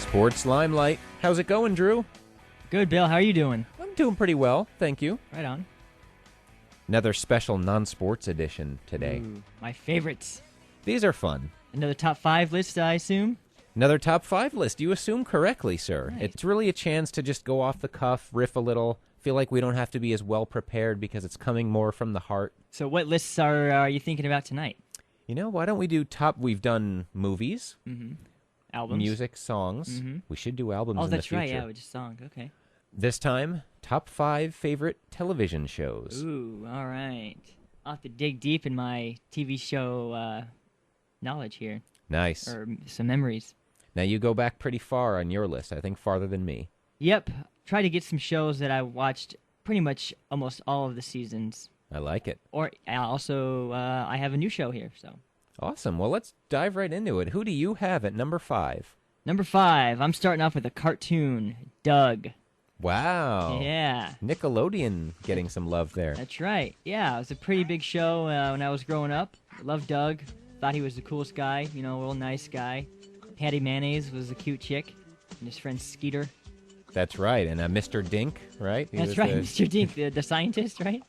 Sports Limelight. How's it going, Drew? Good, Bill. How are you doing? I'm doing pretty well, thank you. Right on. Another special non-sports edition today. Ooh, my favorites. These are fun. Another top 5 list, I assume? Another top 5 list. You assume correctly, sir. Right. It's really a chance to just go off the cuff, riff a little, feel like we don't have to be as well prepared because it's coming more from the heart. So what lists are you thinking about tonight? You know, why don't we do top... We've done movies, Albums? music, songs. We should do albums Oh, in the that's future. right. Yeah, we just song. Okay. This time, top 5 favorite television shows. Ooh, all right. I'll have to dig deep in my TV show knowledge here. Nice. Or some memories. Now, you go back pretty far on your list, I think farther than me. Yep. Try to get some shows that I watched pretty much almost all of the seasons. I like it. Or also, I have a new show here, so. Awesome. Well, let's dive right into it. Who do you have at number 5? Number 5, I'm starting off with a cartoon, Doug. Wow. Yeah. Nickelodeon getting some love there. That's right. Yeah, it was a pretty big show when I was growing up. Loved Doug. Thought he was the coolest guy, you know, a real nice guy. Patty Mayonnaise was a cute chick. And his friend Skeeter. That's right. And Mr. Dink, right? That's right, Mr. Dink, the scientist, right?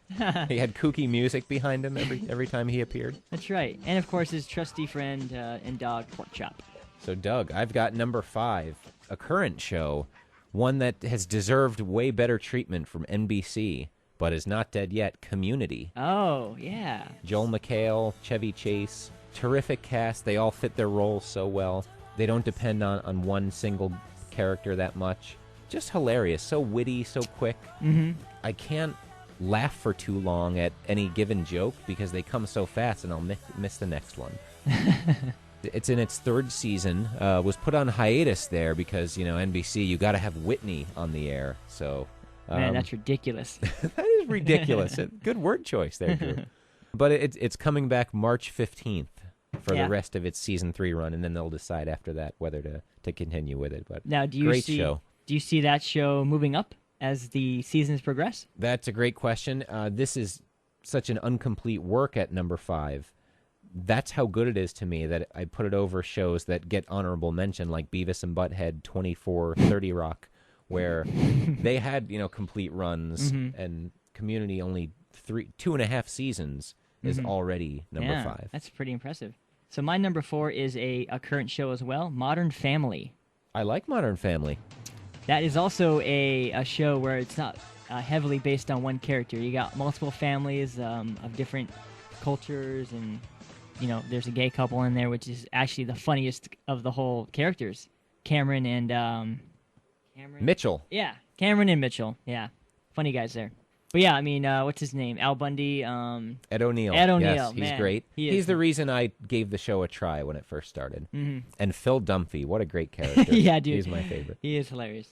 He had kooky music behind him every time he appeared. That's right. And, of course, his trusty friend and dog, Porkchop. So, Doug, I've got number 5, a current show, one that has deserved way better treatment from NBC, but is not dead yet, Community. Oh, yeah. Joel McHale, Chevy Chase, terrific cast. They all fit their roles so well. They don't depend on one single character that much. Just hilarious, so witty, so quick. I can't laugh for too long at any given joke because they come so fast and I'll miss the next one. It's in its 3rd season, was put on hiatus there because, you know, NBC, you got to have Whitney on the air. So, Man, that's ridiculous. that is ridiculous. Good word choice there, Drew. But it's coming back March 15th for the rest of its season 3 run, and then they'll decide after that whether to continue with it. But now, great show. Do you see that show moving up as the seasons progress? That's a great question. This is such an incomplete work at number 5. That's how good it is to me that I put it over shows that get honorable mention, like Beavis and Butthead, 24, 30 Rock, where they had, you know, complete runs, and Community only 2.5 seasons is already number 5. That's pretty impressive. So my number 4 is a current show as well, Modern Family. I like Modern Family. That is also a show where it's not heavily based on one character. You got multiple families of different cultures, and you know there's a gay couple in there, which is actually the funniest of the whole characters. Cameron and Mitchell. Yeah, Cameron and Mitchell. Yeah, funny guys there. But yeah, I mean, what's his name? Al Bundy. Ed O'Neill. Ed O'Neill. Yes, he's man, great. He He's the reason I gave the show a try when it first started. And Phil Dunphy, what a great character. Yeah, dude. He's my favorite. He is hilarious.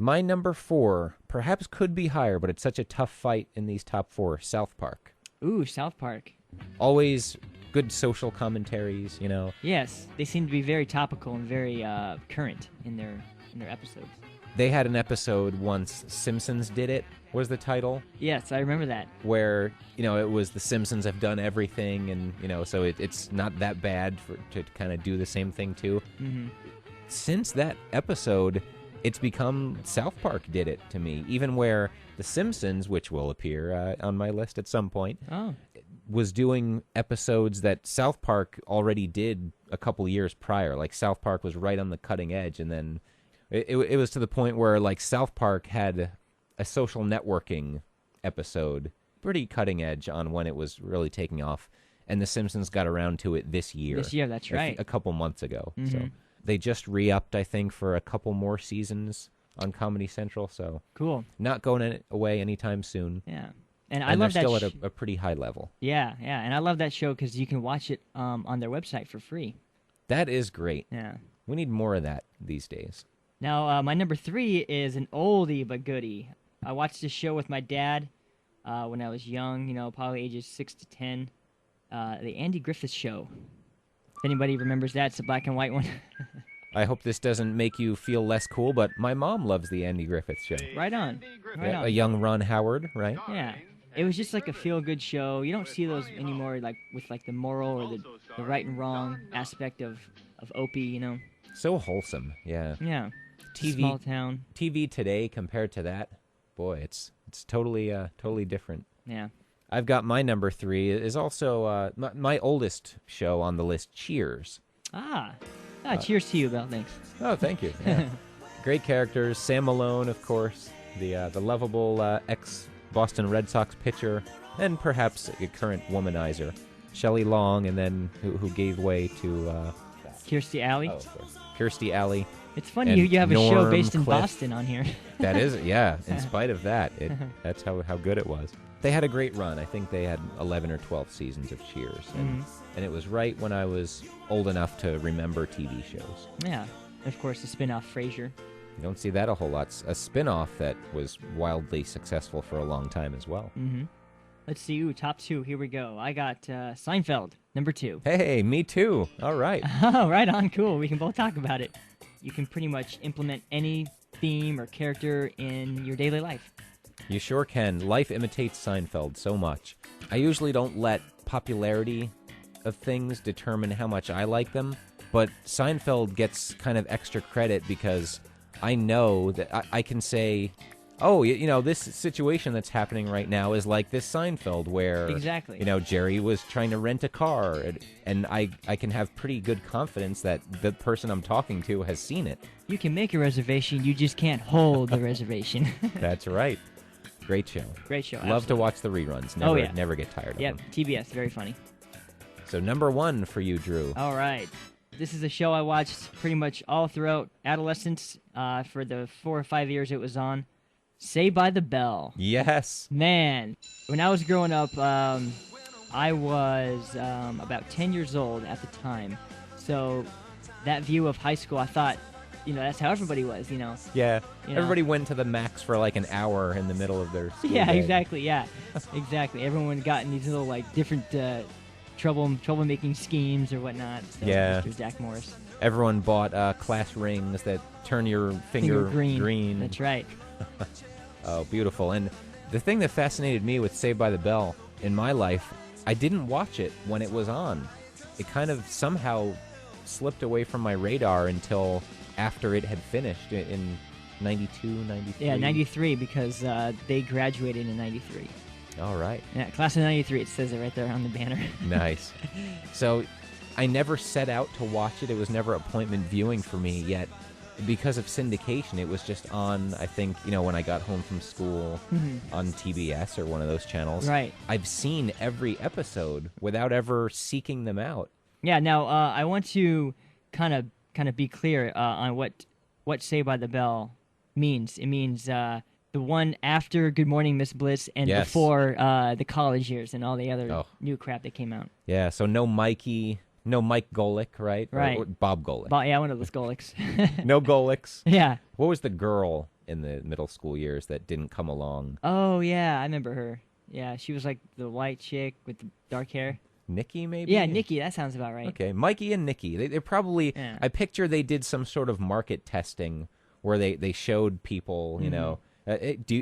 My number 4 perhaps could be higher, but it's such a tough fight in these top 4. South Park. Ooh, South Park. Always good social commentaries, you know. Yes, they seem to be very topical and very current in their episodes. They had an episode once, Simpsons Did It, was the title. Yes, I remember that. Where, you know, it was the Simpsons have done everything, and, you know, so it's not that bad to kind of do the same thing, too. Since that episode, it's become South Park did it to me, even where The Simpsons, which will appear on my list at some point, was doing episodes that South Park already did a couple years prior. Like, South Park was right on the cutting edge, and then it was to the point where, like, South Park had a social networking episode, pretty cutting edge on when it was really taking off, and The Simpsons got around to it this year. This year, that's right. A couple months ago. So they just re-upped, I think, for a couple more seasons on Comedy Central, so cool. Not going away anytime soon. Yeah. And I love they're that still at a pretty high level. Yeah, and I love that show because you can watch it on their website for free. That is great. Yeah. We need more of that these days. Now, my number 3 is an oldie but goodie. I watched this show with my dad when I was young, you know, probably ages 6 to 10. The Andy Griffith Show. If anybody remembers that, it's a black and white one. I hope this doesn't make you feel less cool, but my mom loves the Andy Griffith Show. Right on. Right on. A young Ron Howard, right? Yeah. It was just like a feel-good show. You don't see those anymore, like with like the moral or the right and wrong aspect of Opie, you know. So wholesome, yeah. Yeah. TV Small town. TV today compared to that, boy, it's totally different. Yeah. I've got my number 3 is also my oldest show on the list, Cheers. Cheers to you, Bell. Thanks. Oh, thank you. Yeah. Great characters. Sam Malone, of course, the lovable ex-Boston Red Sox pitcher, and perhaps a current womanizer, Shelley Long, and then who gave way to Kirstie Alley. Oh, of course. Kirstie Alley. It's funny you have a show Norm based in Cliff. Boston on here. That is, yeah. In spite of that, that's how good it was. They had a great run. I think they had 11 or 12 seasons of Cheers, and it was right when I was old enough to remember TV shows. Yeah, of course, the spin-off Frasier. You don't see that a whole lot. A spin-off that was wildly successful for a long time as well. Mm-hmm. Let's see. Ooh, top 2. Here we go. I got Seinfeld, number 2. Hey, me too. All right. Oh, right on. Cool. We can both talk about it. You can pretty much implement any theme or character in your daily life. You sure can. Life imitates Seinfeld so much. I usually don't let popularity of things determine how much I like them, but Seinfeld gets kind of extra credit because I know that I can say, oh, this situation that's happening right now is like this Seinfeld where, exactly. Jerry was trying to rent a car, and I can have pretty good confidence that the person I'm talking to has seen it. You can make a reservation, you just can't hold the reservation. That's right. Great show. Great show. Love absolutely. to watch the reruns. Never get tired of them. Yep, TBS, very funny. So number 1 for you, Drew. All right. This is a show I watched pretty much all throughout adolescence for the 4 or 5 years it was on. Saved by the Bell. Yes. Man, when I was growing up, I was about 10 years old at the time. So that view of high school, I thought, that's how everybody was, Yeah. Everybody went to the max for like an hour in the middle of their school day. Exactly. Yeah, exactly. Everyone got in these little different troublemaking schemes or whatnot. So Yeah. Mr. Zach Morris. Everyone bought class rings that turn your finger green. That's right. Oh, beautiful. And the thing that fascinated me with Saved by the Bell in my life, I didn't watch it when it was on. It kind of somehow slipped away from my radar until after it had finished in 92, 93. Yeah, 93, because they graduated in 93. All right. Yeah, class of 93, it says it right there on the banner. Nice. So I never set out to watch it. It was never appointment viewing for me, yet because of syndication, it was just on, I think, when I got home from school on TBS or one of those channels. Right. I've seen every episode without ever seeking them out. Yeah, now I want to kind of be clear on what Saved by the Bell means. It means the one after Good Morning Miss Bliss and Yes. before the college years and all the other new crap that came out. Yeah, so no Mike Golick, right? Right. Or Bob Golick. Yeah, one of those Golics. No Golicks. Yeah. What was the girl in the middle school years that didn't come along? Oh, yeah, I remember her. Yeah, she was like the white chick with the dark hair. Nikki, maybe? Yeah, Nikki, that sounds about right. Okay, Mikey and Nikki. They probably, Yeah. I picture they did some sort of market testing where they showed people,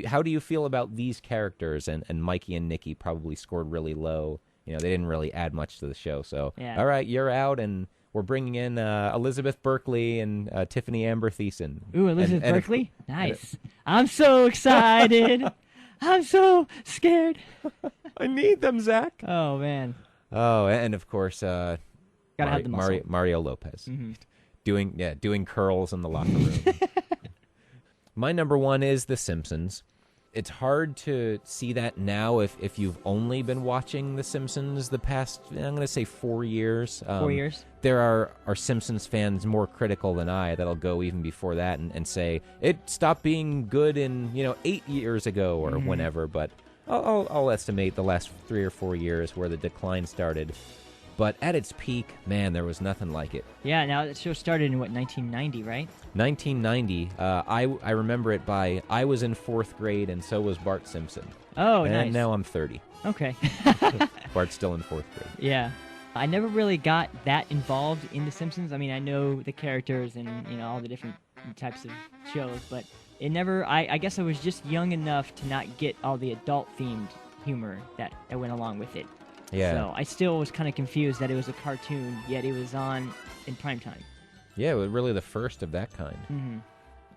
how do you feel about these characters? And Mikey and Nikki probably scored really low. They didn't really add much to the show. So, Yeah. all right, you're out, and we're bringing in Elizabeth Berkley and Tiffany Amber Thiessen. Ooh, Elizabeth And Berkley? Nice. I'm so excited. I'm so scared. I need them, Zach. Oh, man. Oh, and of course, Gotta have the muscle. Mario Lopez. Mhm. Doing curls in the locker room. My number 1 is The Simpsons. It's hard to see that now if you've only been watching The Simpsons the past, I'm going to say 4 years. 4 years? There are Simpsons fans more critical than I that'll go even before that and say, it stopped being good in, 8 years ago or whenever, but I'll estimate the last 3 or 4 years where the decline started. But at its peak, man, there was nothing like it. Yeah, now the show started in, 1990, right? 1990, I remember it by, I was in 4th grade and so was Bart Simpson. Oh, and nice. now I'm 30. Okay. Bart's still in 4th grade. Yeah. I never really got that involved in The Simpsons. I mean, I know the characters and, all the different types of shows, but it never, I guess I was just young enough to not get all the adult-themed humor that went along with it. Yeah. So I still was kind of confused that it was a cartoon, yet it was on in prime time. Yeah, really the first of that kind. Mm-hmm.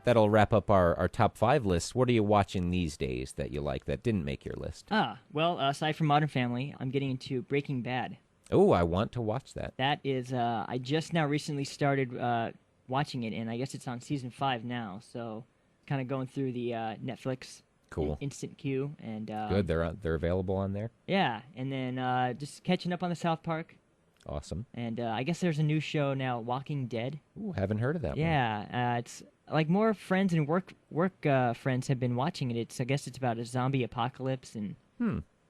That'll wrap up our top 5 lists. What are you watching these days that you like that didn't make your list? Well, aside from Modern Family, I'm getting into Breaking Bad. Oh, I want to watch that. That is, I just now recently started watching it, and I guess it's on season 5 now. So, kind of going through the Netflix Cool. instant queue, and Good, they're available on there. Yeah, and then just catching up on the South Park. Awesome. And I guess there's a new show now, Walking Dead. Ooh, haven't heard of that one. Yeah, it's like more friends and work friends have been watching it. I guess it's about a zombie apocalypse and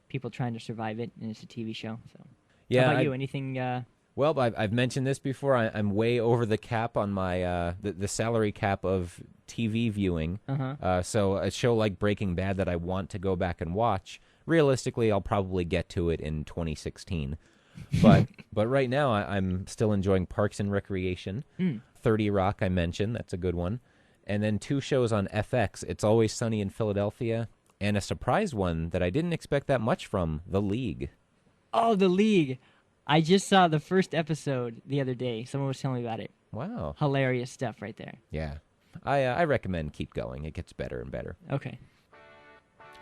people trying to survive it, and it's a TV show. So, yeah. How about you? Anything? Well, I've mentioned this before. I'm way over the cap on my the salary cap of TV viewing. So a show like Breaking Bad that I want to go back and watch, realistically, I'll probably get to it in 2016. But right now, I'm still enjoying Parks and Recreation. 30 Rock, I mentioned. That's a good one. And then 2 shows on FX, It's Always Sunny in Philadelphia, and a surprise one that I didn't expect that much from, The League. Oh, The League. I just saw the first episode the other day. Someone was telling me about it. Wow. Hilarious stuff right there. Yeah. I recommend keep going. It gets better and better. Okay.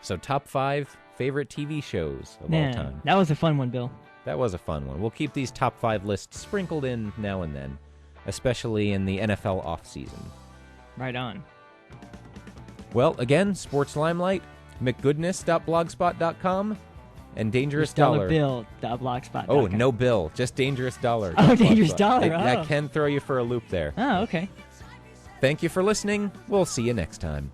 So top 5 favorite TV shows of all time. That was a fun one, Bill. That was a fun one. We'll keep these top 5 lists sprinkled in now and then, especially in the NFL offseason. Right on. Well, again, Sports Limelight, mcgoodness.blogspot.com, and Dangerous Dollar. Bill.blogspot.com. Oh, no bill, just Dangerous Dollar. Oh, Dangerous Dollar. That can throw you for a loop there. Oh, okay. Thank you for listening. We'll see you next time.